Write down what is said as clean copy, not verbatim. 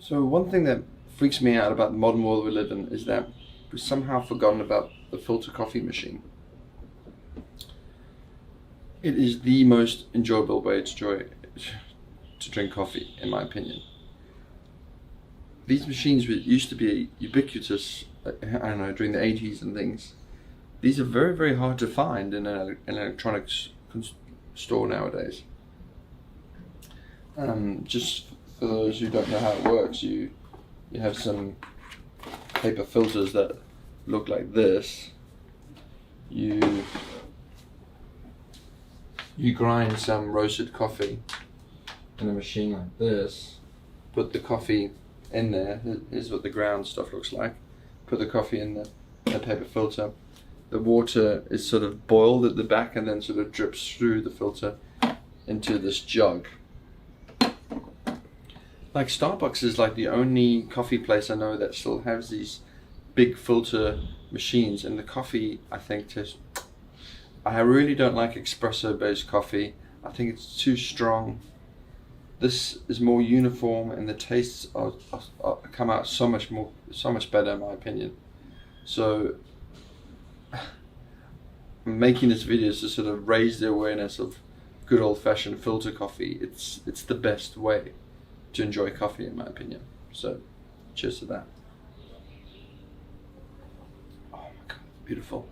So one thing that freaks me out about the modern world we live in is that we've somehow forgotten about the filter coffee machine. It is the most enjoyable way to drink coffee, in my opinion. These machines used to be ubiquitous, I don't know, during the 80s and things. These are very, very hard to find in an electronics store nowadays. Just for those who don't know how it works, you have some paper filters that look like this. You grind some roasted coffee in a machine like this, put the coffee in there. Here's what the ground stuff looks like. Put the coffee in the paper filter. The water is sort of boiled at the back and then sort of drips through the filter into this jug. Like Starbucks is like the only coffee place I know that still has these big filter machines, and the coffee, I think, tastes. I really don't like espresso based coffee. I think it's too strong. This is more uniform and the tastes come out so much better in my opinion. So I'm making this video to sort of raise the awareness of good old fashioned filter coffee. It's the best way to enjoy coffee in my opinion. So cheers to that. Oh my god, beautiful.